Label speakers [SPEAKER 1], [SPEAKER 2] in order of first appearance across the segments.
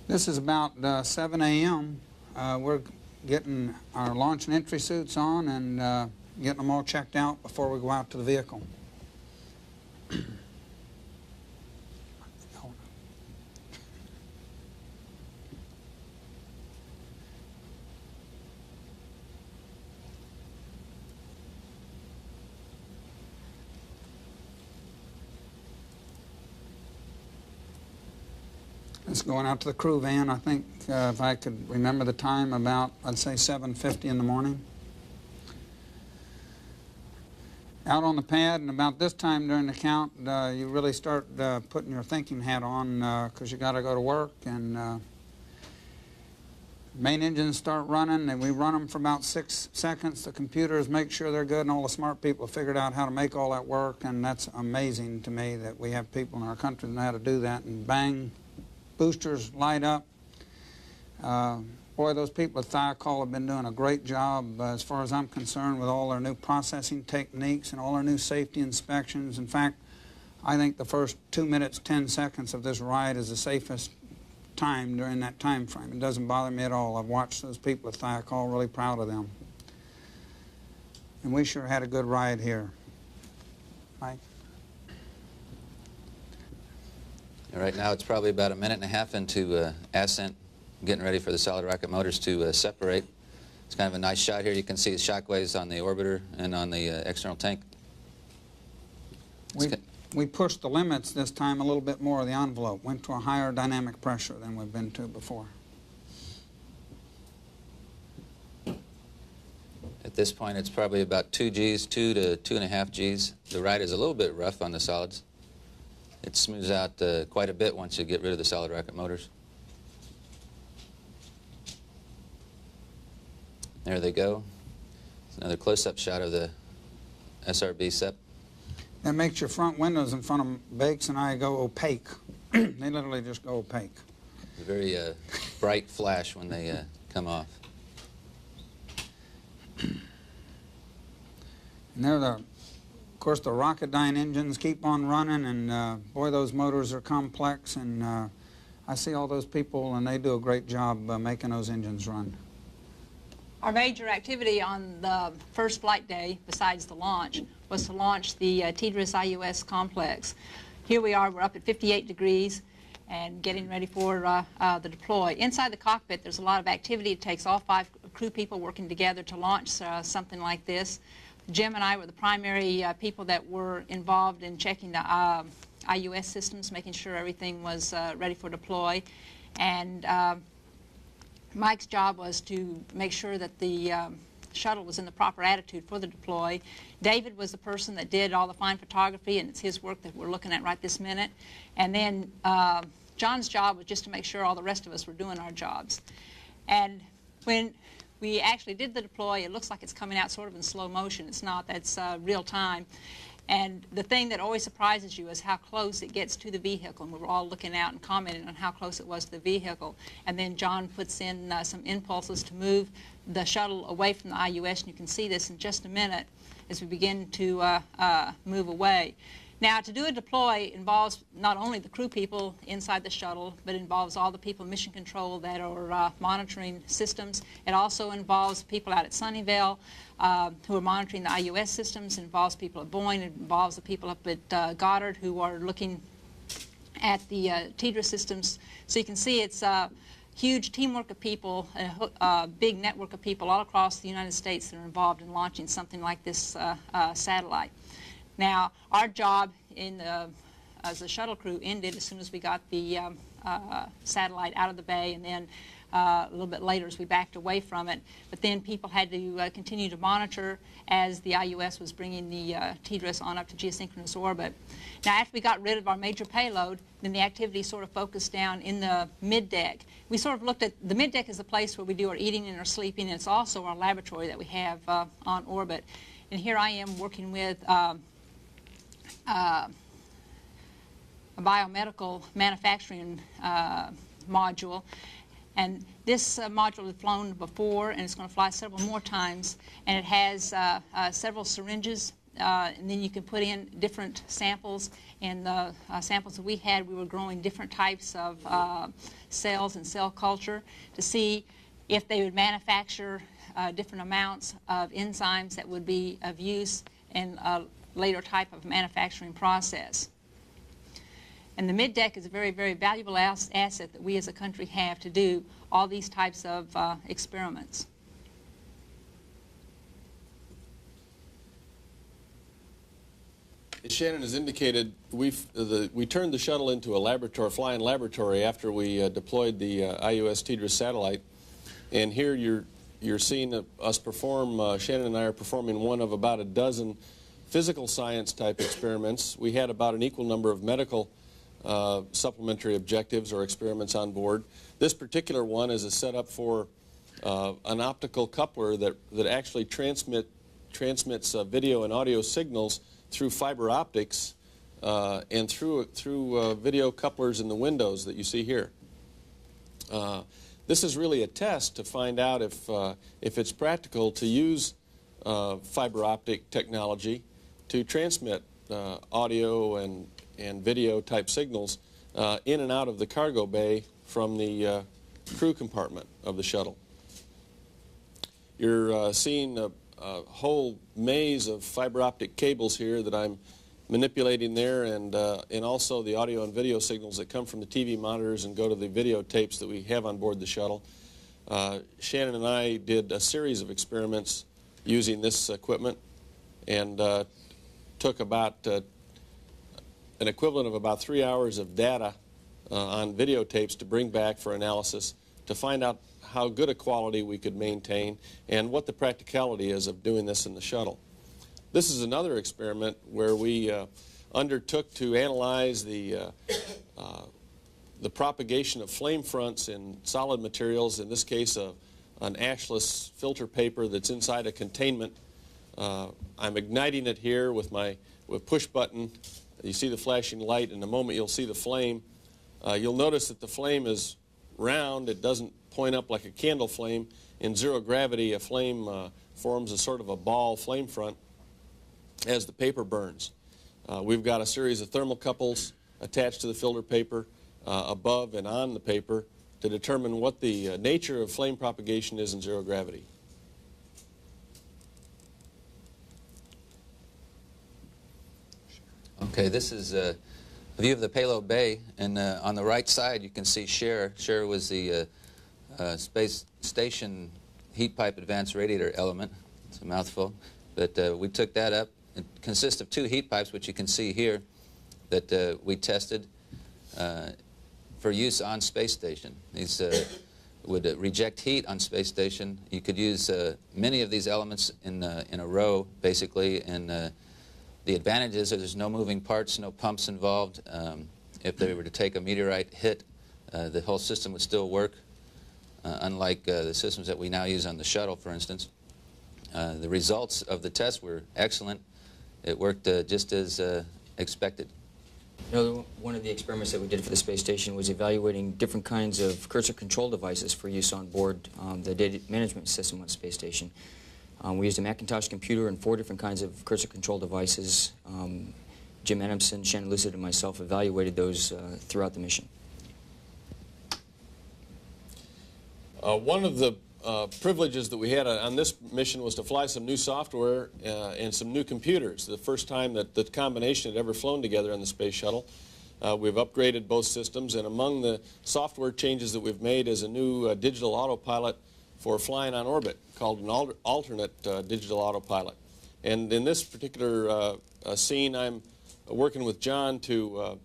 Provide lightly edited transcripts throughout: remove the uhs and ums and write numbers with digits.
[SPEAKER 1] This is about 7 a.m. We're getting our launch and entry suits on and getting them all checked out before we go out to the vehicle. It's going out to the crew van, I think, if I could remember the time, about, I'd say 7:50 in the morning. Out on the pad, and about this time during the count, you really start putting your thinking hat on because you got to go to work, and main engines start running, and we run them for about 6 seconds. The computers make sure they're good, and all the smart people have figured out how to make all that work, and that's amazing to me that we have people in our country that know how to do that, and bang, boosters light up. Boy, those people at Thiokol have been doing a great job as far as I'm concerned with all their new processing techniques and all their new safety inspections. In fact, I think the first 2 minutes, 10 seconds of this ride is the safest time during that time frame. It doesn't bother me at all. I've watched those people at Thiokol, really proud of them. And we sure had a good ride here. Mike?
[SPEAKER 2] Right now it's probably about 1.5 minutes into ascent, getting ready for the solid rocket motors to separate. It's kind of a nice shot here. You can see the shock waves on the orbiter and on the external tank.
[SPEAKER 1] We pushed the limits this time a little bit more of the envelope, went to a higher dynamic pressure than we've been to before.
[SPEAKER 2] At this point it's probably about 2 Gs, 2 to 2.5 Gs. The ride is a little bit rough on the solids. It smooths out quite a bit once you get rid of the solid rocket motors. There they go. It's another close-up shot of the SRB SEP.
[SPEAKER 1] That makes your front windows in front of Bakes and I go opaque. They literally just go opaque.
[SPEAKER 2] It's a very bright flash when they come off.
[SPEAKER 1] And they're of course, the Rocketdyne engines keep on running, and boy, those motors are complex, and I see all those people, and they do a great job making those engines run.
[SPEAKER 3] Our major activity on the first flight day, besides the launch, was to launch the TDRS IUS complex. Here we are, we're up at 58 degrees and getting ready for the deploy. Inside the cockpit, there's a lot of activity. It takes all 5 crew people working together to launch something like this. Jim and I were the primary people that were involved in checking the IUS systems, making sure everything was ready for deploy. And Mike's job was to make sure that the shuttle was in the proper attitude for the deploy. David was the person that did all the fine photography, and it's his work that we're looking at right this minute. And then John's job was just to make sure all the rest of us were doing our jobs. And when we actually did the deploy, it looks like it's coming out sort of in slow motion. It's not. That's real time. And the thing that always surprises you is how close it gets to the vehicle. And we were all looking out and commenting on how close it was to the vehicle. And then John puts in some impulses to move the shuttle away from the IUS. And you can see this in just a minute as we begin to move away. Now, to do a deploy involves not only the crew people inside the shuttle, but it involves all the people in mission control that are monitoring systems. It also involves people out at Sunnyvale who are monitoring the IUS systems. It involves people at Boeing. It involves the people up at Goddard who are looking at the TDRS systems. So you can see it's a huge teamwork of people, a big network of people all across the United States that are involved in launching something like this satellite. Now, our job as a shuttle crew ended as soon as we got the satellite out of the bay, and then a little bit later as we backed away from it. But then people had to continue to monitor as the IUS was bringing the TDRS on up to geosynchronous orbit. Now, after we got rid of our major payload, then the activity sort of focused down in the middeck. We sort of looked at the middeck as a place where we do our eating and our sleeping, and it's also our laboratory that we have on orbit. And here I am working with a biomedical manufacturing module, and this module has flown before, and it's going to fly several more times, and it has several syringes and then you can put in different samples. And the samples that we had, we were growing different types of cells and cell culture to see if they would manufacture different amounts of enzymes that would be of use in a later type of manufacturing process. And the mid-deck is a very, very valuable asset that we as a country have to do all these types of experiments.
[SPEAKER 4] As Shannon has indicated, we turned the shuttle into a laboratory, flying laboratory, after we deployed the IUS TDRS satellite. And here you're seeing us perform, Shannon and I are performing one of about a dozen physical science type experiments. We had about an equal number of medical supplementary objectives or experiments on board. This particular one is a setup for an optical coupler that actually transmits video and audio signals through fiber optics and through video couplers in the windows that you see here. This is really a test to find out if it's practical to use fiber optic technology to transmit audio and video type signals in and out of the cargo bay from the crew compartment of the shuttle. You're seeing a whole maze of fiber optic cables here that I'm manipulating there, and also the audio and video signals that come from the TV monitors and go to the videotapes that we have on board the shuttle. Shannon and I did a series of experiments using this equipment and took about an equivalent of about 3 hours of data on videotapes to bring back for analysis to find out how good a quality we could maintain and what the practicality is of doing this in the shuttle. This is another experiment where we undertook to analyze the propagation of flame fronts in solid materials, in this case an ashless filter paper that's inside a containment. I'm igniting it here with push button. You see the flashing light. In a moment you'll see the flame. You'll notice that the flame is round. It doesn't point up like a candle flame. In zero gravity, a flame forms a sort of a ball flame front as the paper burns. We've got a series of thermocouples attached to the filter paper above and on the paper to determine what the nature of flame propagation is in zero gravity.
[SPEAKER 2] Okay, this is a view of the payload bay, and on the right side you can see Cher. Cher was the space station heat pipe advanced radiator element. It's a mouthful, but we took that up. It consists of two heat pipes, which you can see here, that we tested for use on space station. These would reject heat on space station. You could use many of these elements in a row, basically, and the advantages are there's no moving parts, no pumps involved. If they were to take a meteorite hit, the whole system would still work, unlike the systems that we now use on the shuttle, for instance. The results of the test were excellent. It worked just as expected.
[SPEAKER 5] One of the experiments that we did for the space station was evaluating different kinds of cursor control devices for use on board the data management system on the space station. We used a Macintosh computer and 4 different kinds of cursor control devices. Jim Adamson, Shannon, Lucid, and myself evaluated those throughout the mission.
[SPEAKER 4] One of the privileges that we had on this mission was to fly some new software and some new computers. The first time that the combination had ever flown together on the space shuttle. We've upgraded both systems, and among the software changes that we've made is a new digital autopilot for flying on orbit called an alternate digital autopilot. And in this particular scene, I'm working with John to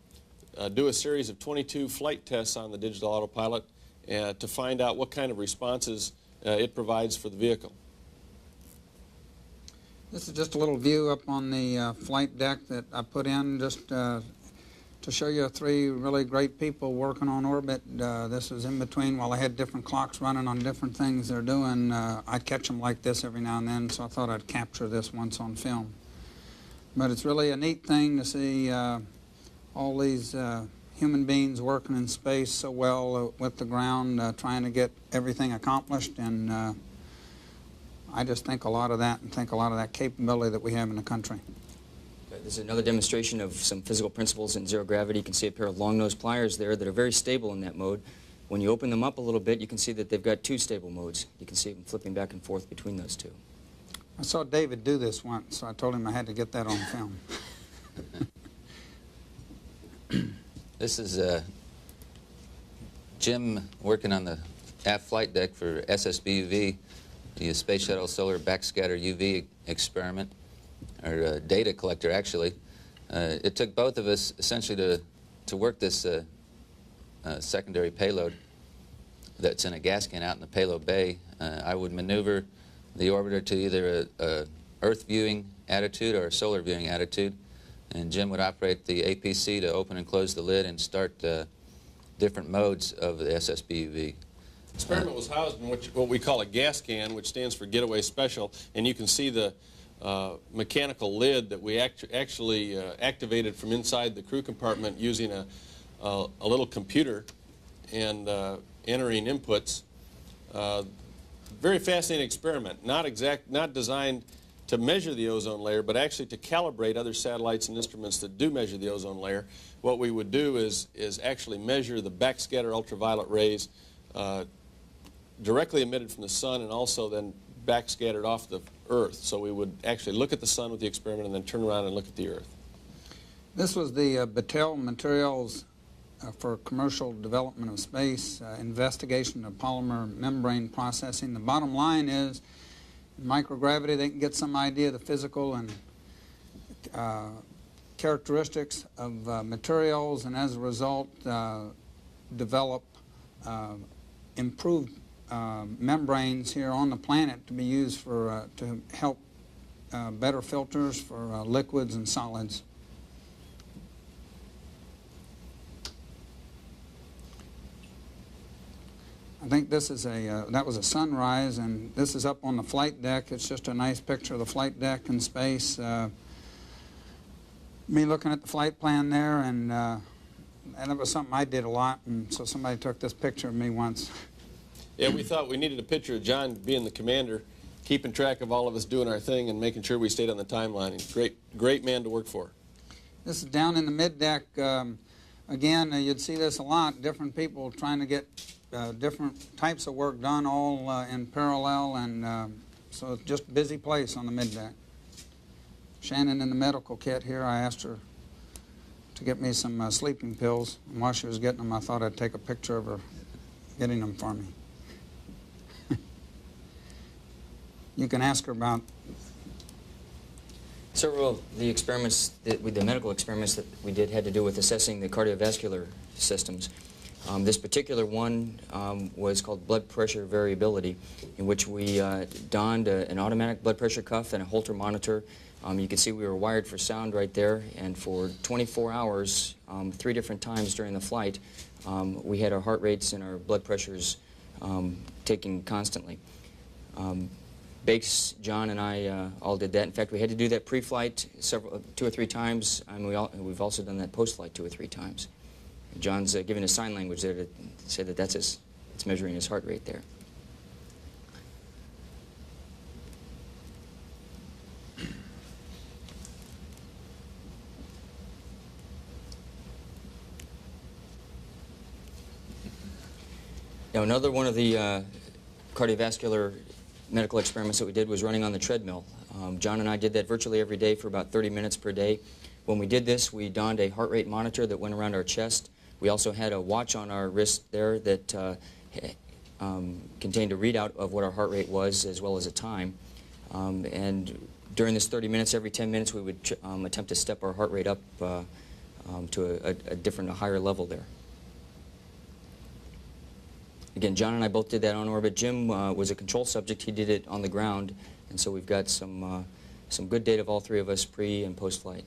[SPEAKER 4] do a series of 22 flight tests on the digital autopilot to find out what kind of responses it provides for the vehicle.
[SPEAKER 1] This is just a little view up on the flight deck that I put in just to show you 3 really great people working on orbit. This is in between while I had different clocks running on different things they're doing. I catch them like this every now and then, so I thought I'd capture this once on film. But it's really a neat thing to see all these human beings working in space so well with the ground, trying to get everything accomplished. And I just think a lot of that and think a lot of that capability that we have in the country.
[SPEAKER 5] This is another demonstration of some physical principles in zero gravity. You can see a pair of long-nose pliers there that are very stable in that mode. When you open them up a little bit, you can see that they've got two stable modes. You can see them flipping back and forth between those two.
[SPEAKER 1] I saw David do this once, so I told him I had to get that on film.
[SPEAKER 2] This is Jim working on the aft flight deck for SSBUV, the Space Shuttle Solar Backscatter UV experiment, or data collector, actually. It took both of us essentially to work this secondary payload that's in a gas can out in the payload bay. I would maneuver the orbiter to either a Earth viewing attitude or a solar viewing attitude, and Jim would operate the APC to open and close the lid and start different modes of the SSBUV.
[SPEAKER 4] The experiment was housed in what we call a gas can, which stands for Getaway Special, and you can see the mechanical lid that we actually activated from inside the crew compartment using a little computer and entering inputs. Very fascinating experiment, not designed to measure the ozone layer, but actually to calibrate other satellites and instruments that do measure the ozone layer. What we would do is actually measure the backscatter ultraviolet rays directly emitted from the sun and also then backscattered off the Earth. So we would actually look at the sun with the experiment and then turn around and look at the Earth.
[SPEAKER 1] This was the Battelle Materials for Commercial Development of Space investigation of polymer membrane processing. The bottom line is, in microgravity, they can get some idea of the physical and characteristics of materials, and as a result, develop improved membranes here on the planet to be used for to help better filters for liquids and solids. I think this is that was a sunrise, and this is up on the flight deck. It's just a nice picture of the flight deck in space. Me looking at the flight plan there, and it was something I did a lot, and so somebody took this picture of me once.
[SPEAKER 4] Yeah, we thought we needed a picture of John being the commander, keeping track of all of us doing our thing and making sure we stayed on the timeline. He's a great man to work for.
[SPEAKER 1] This is down in the mid-deck. Again, you'd see this a lot, different people trying to get different types of work done all in parallel, and so it's just a busy place on the mid-deck. Shannon in the medical kit here, I asked her to get me some sleeping pills, and while she was getting them, I thought I'd take a picture of her getting them for me. You can ask her about
[SPEAKER 5] several of the experiments the medical experiments that we did had to do with assessing the cardiovascular systems. This particular one was called blood pressure variability, in which we donned an automatic blood pressure cuff and a Holter monitor. You can see we were wired for sound right there, and for 24 hours, 3 different times during the flight, we had our heart rates and our blood pressures taken constantly. Bakes, John, and I all did that. In fact, we had to do that pre-flight 2 or 3 times, and we've also done that post-flight 2 or 3 times. John's giving us sign language there to say that it's measuring his heart rate there. Now, another one of the cardiovascular medical experiments that we did was running on the treadmill. John and I did that virtually every day for about 30 minutes per day. When we did this, we donned a heart rate monitor that went around our chest. We also had a watch on our wrist there that contained a readout of what our heart rate was, as well as a time. And during this 30 minutes, every 10 minutes, we would attempt to step our heart rate up to a higher level there. Again, John and I both did that on orbit. Jim was a control subject. He did it on the ground, and so we've got some good data of all 3 of us pre and post-flight.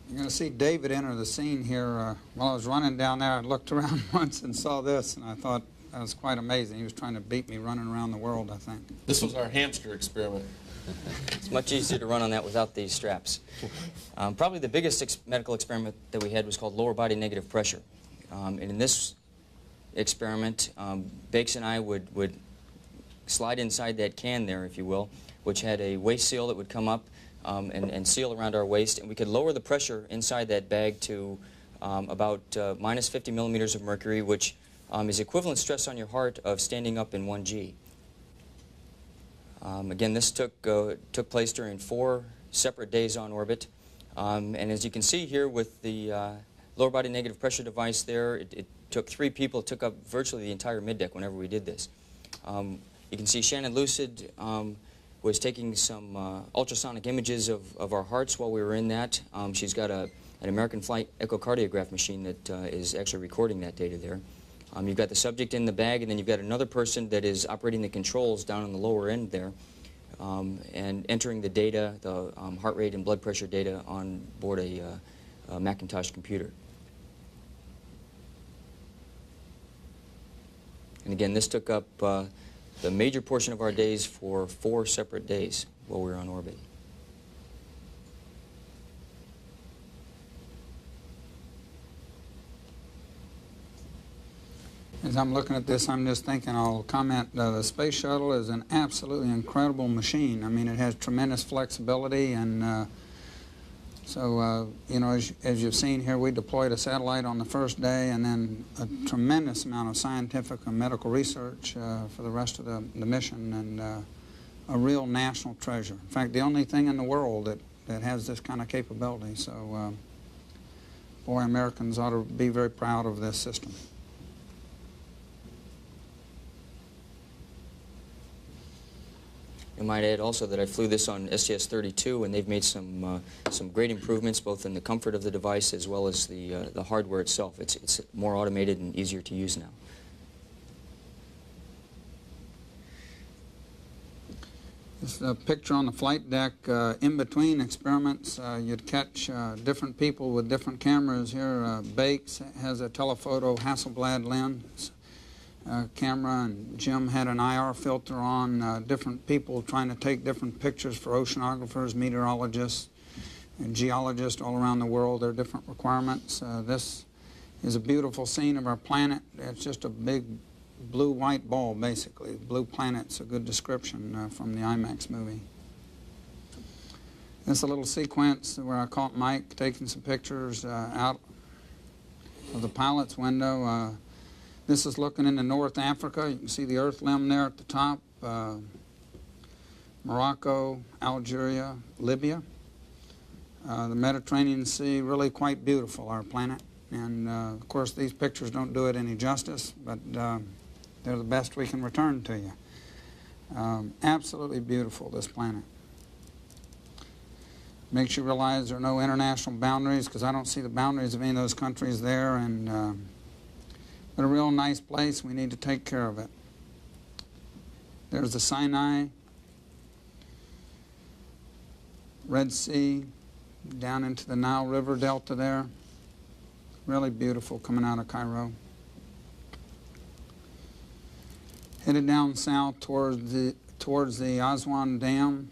[SPEAKER 1] You're going to see David enter the scene here. While I was running down there, I looked around once and saw this, and I thought that was quite amazing. He was trying to beat me running around the world, I think.
[SPEAKER 4] This was our hamster experiment.
[SPEAKER 5] It's much easier to run on that without these straps. Probably the biggest medical experiment that we had was called lower body negative pressure. And in this experiment, Bakes and I would slide inside that can there, if you will, which had a waist seal that would come up and seal around our waist, and we could lower the pressure inside that bag to about minus 50 millimeters of mercury, which is equivalent stress on your heart of standing up in 1G. Again, this took place during 4 separate days on orbit, and as you can see here with the lower body negative pressure device there, it took 3 people. It took up virtually the entire middeck whenever we did this. You can see Shannon Lucid was taking some ultrasonic images of our hearts while we were in that. She's got an American flight echocardiograph machine that is actually recording that data there. You've got the subject in the bag, and then you've got another person that is operating the controls down on the lower end there and entering the data, the heart rate and blood pressure data on board a Macintosh computer. And again, this took up the major portion of our days for 4 separate days while we were on orbit.
[SPEAKER 1] As I'm looking at this, I'm just thinking, I'll comment, the Space Shuttle is an absolutely incredible machine. I mean, it has tremendous flexibility, and you know, as you've seen here, we deployed a satellite on the first day, and then a tremendous amount of scientific and medical research for the rest of the mission, and a real national treasure. In fact, the only thing in the world that has this kind of capability. So, boy, Americans ought to be very proud of this system.
[SPEAKER 5] I might add also that I flew this on STS 32, and they've made some great improvements both in the comfort of the device as well as the hardware itself. It's more automated and easier to use now.
[SPEAKER 1] This is a picture on the flight deck. In between experiments, you'd catch different people with different cameras here. Bakes has a telephoto Hasselblad lens camera, and Jim had an IR filter on. Different people trying to take different pictures for oceanographers, meteorologists, and geologists all around the world. There are different requirements. This is a beautiful scene of our planet. It's just a big blue-white ball, basically. Blue planet's a good description from the IMAX movie. This is a little sequence where I caught Mike taking some pictures out of the pilot's window. This is looking into North Africa. You can see the Earth limb there at the top. Morocco, Algeria, Libya. The Mediterranean Sea, really quite beautiful, our planet. And of course, these pictures don't do it any justice, but they're the best we can return to you. Absolutely beautiful, this planet. Makes you realize there are no international boundaries, because I don't see the boundaries of any of those countries there. And but a real nice place. We need to take care of it. There's the Sinai, Red Sea, down into the Nile River Delta there. Really beautiful coming out of Cairo. Headed down south towards the Aswan Dam.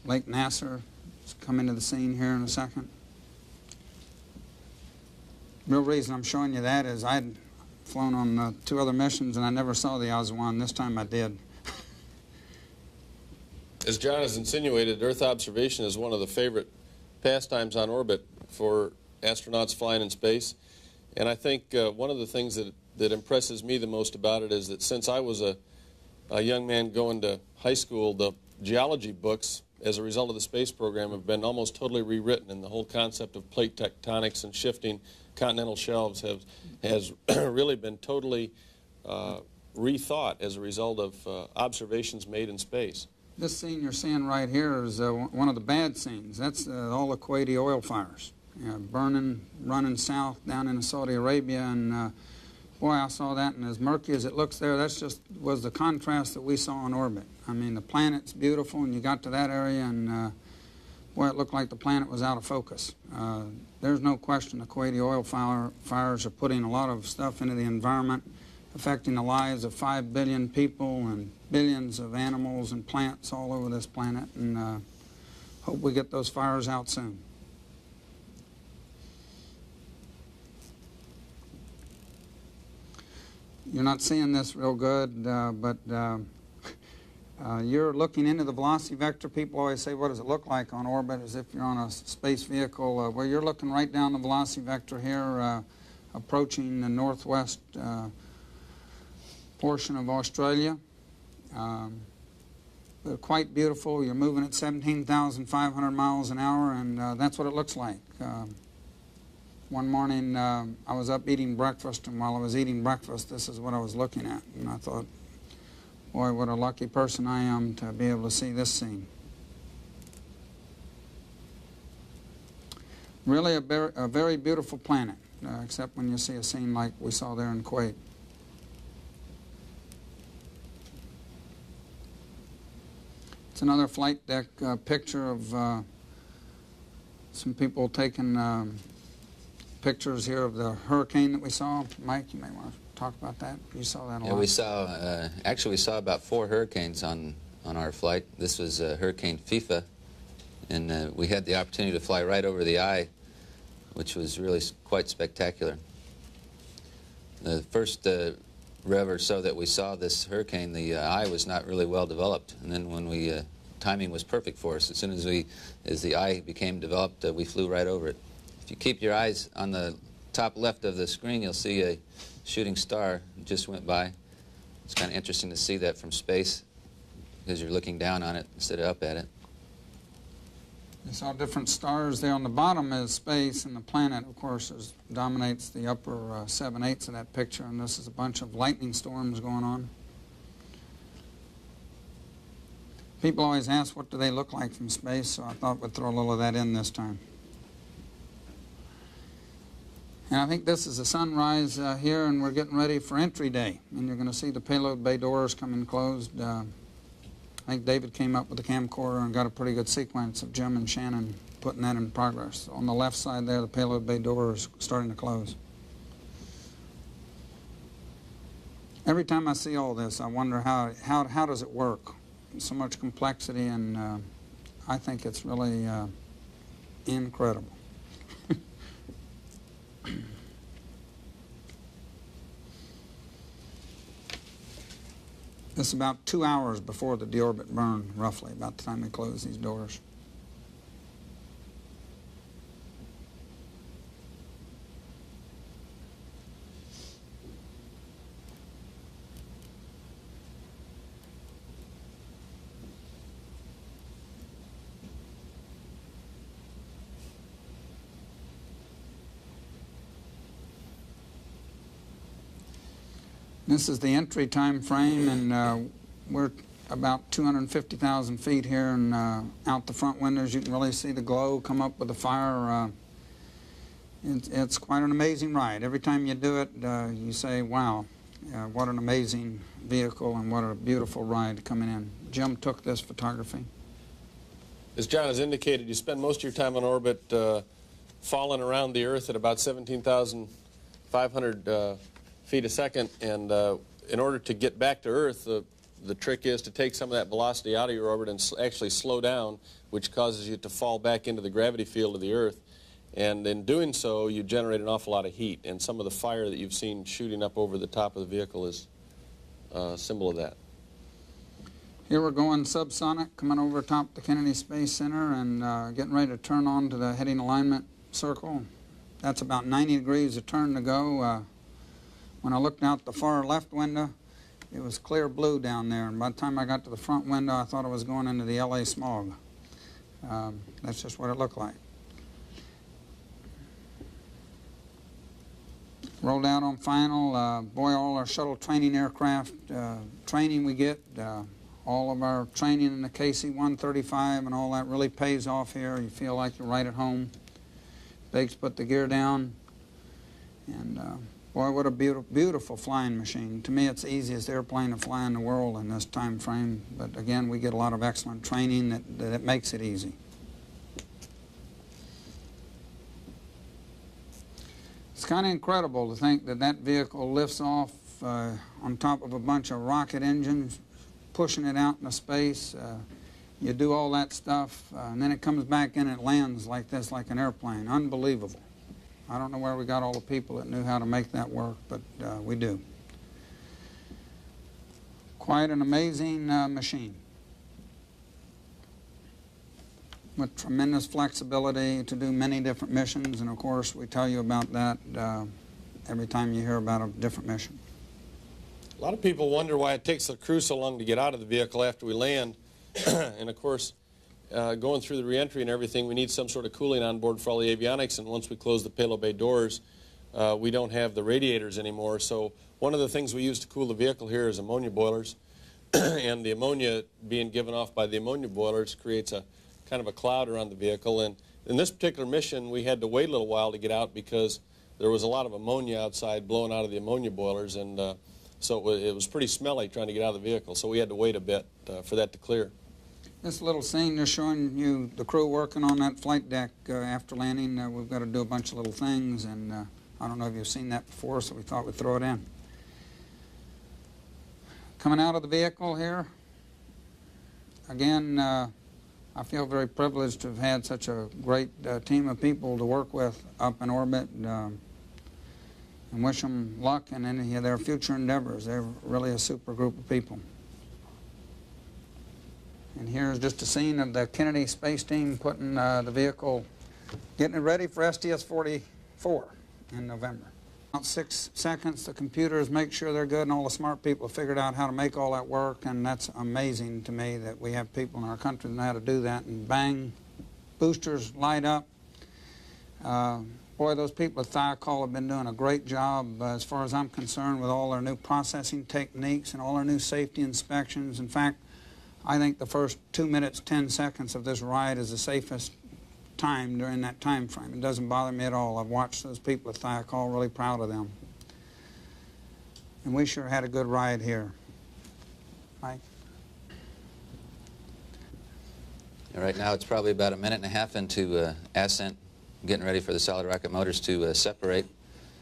[SPEAKER 1] Lake Nasser is coming to the scene here in a second. The real reason I'm showing you that is I'd flown on 2 other missions and I never saw the Aswan. This time I did.
[SPEAKER 4] As John has insinuated, Earth observation is one of the favorite pastimes on orbit for astronauts flying in space. And I think one of the things that impresses me the most about it is that since I was a young man going to high school, the geology books, as a result of the space program, have been almost totally rewritten, and the whole concept of plate tectonics and shifting continental shelves has really been totally rethought as a result of observations made in space.
[SPEAKER 1] This scene you're seeing right here is one of the bad scenes. That's all the Kuwaiti oil fires, burning, running south down into Saudi Arabia, and boy, I saw that, and as murky as it looks there, that's just was the contrast that we saw on orbit. I mean, the planet's beautiful, and you got to that area, and boy, it looked like the planet was out of focus. There's no question the Kuwaiti oil fires are putting a lot of stuff into the environment, affecting the lives of 5 billion people and billions of animals and plants all over this planet, and hope we get those fires out soon. You're not seeing this real good, but you're looking into the velocity vector. People always say, what does it look like on orbit, as if you're on a space vehicle. Well, you're looking right down the velocity vector here, approaching the northwest portion of Australia. They're quite beautiful. You're moving at 17,500 miles an hour, and that's what it looks like. One morning, I was up eating breakfast, and while I was eating breakfast, this is what I was looking at. And I thought, boy, what a lucky person I am to be able to see this scene. Really a very beautiful planet, except when you see a scene like we saw there in Kuwait. It's another flight deck picture of some people taking pictures here of the hurricane that we saw. Mike, you may want to talk about that. You saw that a lot.
[SPEAKER 2] Yeah, we saw, actually we saw about 4 hurricanes on our flight. This was Hurricane FIFA, and we had the opportunity to fly right over the eye, which was really quite spectacular. The first rev or so that we saw this hurricane, the eye was not really well developed, and then when we, timing was perfect for us. As soon as the eye became developed, we flew right over it. If you keep your eyes on the top left of the screen, you'll see a shooting star just went by. It's kind of interesting to see that from space because you're looking down on it instead of up at it.
[SPEAKER 1] You saw different stars there. On the bottom is space, and the planet, of course, dominates the upper 7/8 of that picture, and this is a bunch of lightning storms going on. People always ask, what do they look like from space, so I thought we'd throw a little of that in this time. And I think this is a sunrise here, and we're getting ready for entry day. And you're going to see the payload bay doors coming closed. I think David came up with the camcorder and got a pretty good sequence of Jim and Shannon putting that in progress. On the left side there, the payload bay door is starting to close. Every time I see all this, I wonder how does it work? So much complexity, and I think it's really incredible. This is about 2 hours before the deorbit burn, roughly, about the time we close these doors. This is the entry time frame, and we're about 250,000 feet here, and out the front windows you can really see the glow come up with the fire. It's quite an amazing ride. Every time you do it, you say, wow, what an amazing vehicle and what a beautiful ride coming in. Jim took this photography.
[SPEAKER 4] As John has indicated, you spend most of your time on orbit falling around the Earth at about 17,500 feet a second, and in order to get back to Earth, the trick is to take some of that velocity out of your orbit and actually slow down, which causes you to fall back into the gravity field of the Earth. And in doing so, you generate an awful lot of heat, and some of the fire that you've seen shooting up over the top of the vehicle is a symbol of that.
[SPEAKER 1] Here we're going subsonic, coming over top the Kennedy Space Center and getting ready to turn on to the heading alignment circle. That's about 90 degrees of turn to go. When I looked out the far left window, it was clear blue down there, and by the time I got to the front window, I thought I was going into the LA smog. That's just what it looked like. Rolled out on final. Boy, all our shuttle training aircraft training we get, all of our training in the KC-135 and all that really pays off here. You feel like you're right at home. Biggs put the gear down, and boy, what a beautiful flying machine. To me, it's the easiest airplane to fly in the world in this time frame. But again, we get a lot of excellent training that makes it easy. It's kind of incredible to think that that vehicle lifts off on top of a bunch of rocket engines, pushing it out into space. You do all that stuff, and then it comes back in and it lands like this, like an airplane. Unbelievable. I don't know where we got all the people that knew how to make that work, but we do. Quite an amazing machine with tremendous flexibility to do many different missions, and of course we tell you about that every time you hear about a different mission.
[SPEAKER 4] A lot of people wonder why it takes the crew so long to get out of the vehicle after we land. And of course, going through the reentry and everything, we need some sort of cooling on board for all the avionics, and once we close the payload bay doors, we don't have the radiators anymore. So one of the things we use to cool the vehicle here is ammonia boilers. And the ammonia being given off by the ammonia boilers creates a kind of a cloud around the vehicle. And in this particular mission, we had to wait a little while to get out because there was a lot of ammonia outside blowing out of the ammonia boilers, and so it was pretty smelly trying to get out of the vehicle. So we had to wait a bit for that to clear.
[SPEAKER 1] This little scene is showing you the crew working on that flight deck after landing. We've got to do a bunch of little things, and I don't know if you've seen that before, so we thought we'd throw it in. Coming out of the vehicle here, again, I feel very privileged to have had such a great team of people to work with up in orbit, and wish them luck in any of their future endeavors. They're really a super group of people. And here's just a scene of the Kennedy space team putting the vehicle, getting it ready for STS-44 in November. About 6 seconds, the computers make sure they're good, and all the smart people have figured out how to make all that work, and that's amazing to me that we have people in our country that know how to do that. And bang, boosters light up. Boy, those people at Thiokol have been doing a great job as far as I'm concerned with all their new processing techniques and all their new safety inspections. In fact, I think the first 2 minutes, 10 seconds of this ride is the safest time during that time frame. It doesn't bother me at all. I've watched those people at Thiokol, really proud of them. And we sure had a good ride here. Mike?
[SPEAKER 2] Right now it's probably about a minute and a half into ascent, getting ready for the solid rocket motors to separate.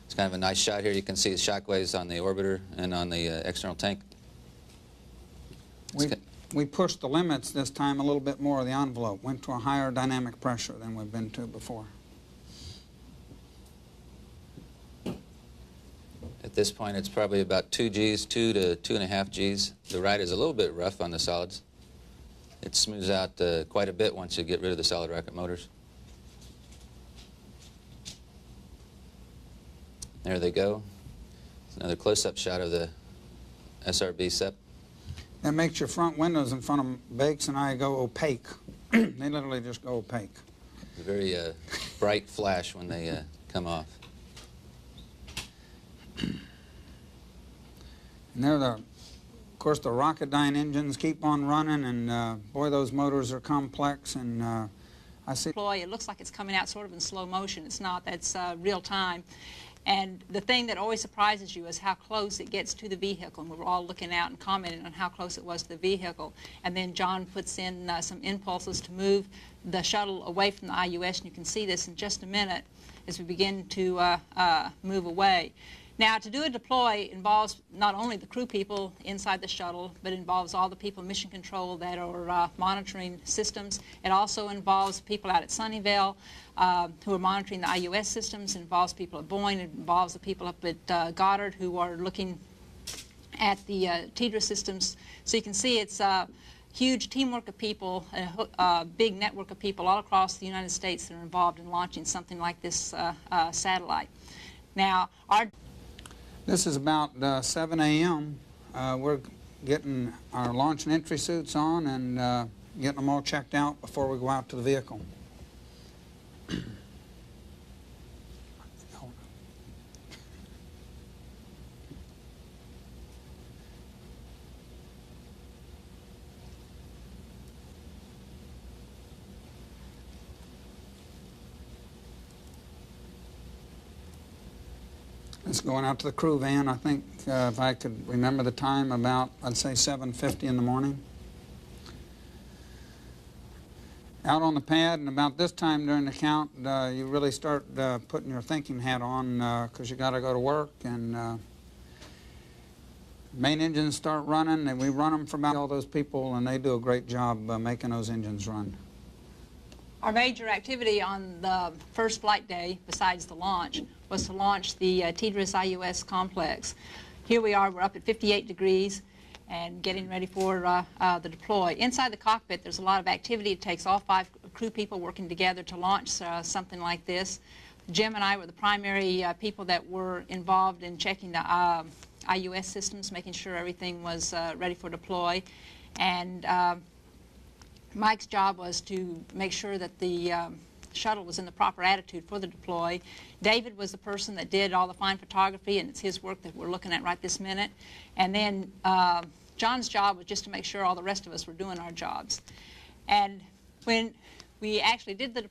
[SPEAKER 2] It's kind of a nice shot here. You can see the shock waves on the orbiter and on the external tank.
[SPEAKER 1] We pushed the limits this time a little bit more of the envelope, went to a higher dynamic pressure than we've been to before.
[SPEAKER 2] At this point it's probably about 2 Gs, 2 to 2.5 Gs. The ride is a little bit rough on the solids. It smooths out quite a bit once you get rid of the solid rocket motors. There they go. It's another close-up shot of the SRB SEP.
[SPEAKER 1] That makes your front windows in front of Bakes and I go opaque. They literally just go opaque.
[SPEAKER 2] It's a very bright flash when they come off.
[SPEAKER 1] And they're of course, the Rocketdyne engines keep on running, and boy, those motors are complex, and I see...
[SPEAKER 3] It looks like it's coming out sort of in slow motion. It's not. That's real time. And the thing that always surprises you is how close it gets to the vehicle. And we were all looking out and commenting on how close it was to the vehicle. And then John puts in some impulses to move the shuttle away from the IUS, and you can see this in just a minute as we begin to move away. Now, to do a deploy involves not only the crew people inside the shuttle, but involves all the people in mission control that are monitoring systems. It also involves people out at Sunnyvale who are monitoring the IUS systems. It involves people at Boeing. It involves the people up at Goddard who are looking at the TDRS systems. So you can see it's a huge teamwork of people, a big network of people all across the United States that are involved in launching something like this satellite. Now,
[SPEAKER 1] This is about 7 a.m. We're getting our launch and entry suits on and getting them all checked out before we go out to the vehicle. It's going out to the crew van. I think if I could remember the time, about, I'd say 7:50 in the morning. Out on the pad, and about this time during the count, you really start putting your thinking hat on because you got to go to work, and main engines start running, and we run them for about all those people, and they do a great job making those engines run.
[SPEAKER 3] Our major activity on the first flight day, besides the launch, was to launch the TDRS IUS complex. Here we are, we're up at 58 degrees, and getting ready for the deploy. Inside the cockpit, there's a lot of activity. It takes all 5 crew people working together to launch something like this. Jim and I were the primary people that were involved in checking the IUS systems, making sure everything was ready for deploy. And Mike's job was to make sure that the shuttle was in the proper attitude for the deploy. David was the person that did all the fine photography, and it's his work that we're looking at right this minute. And then John's job was just to make sure all the rest of us were doing our jobs. And when we actually did the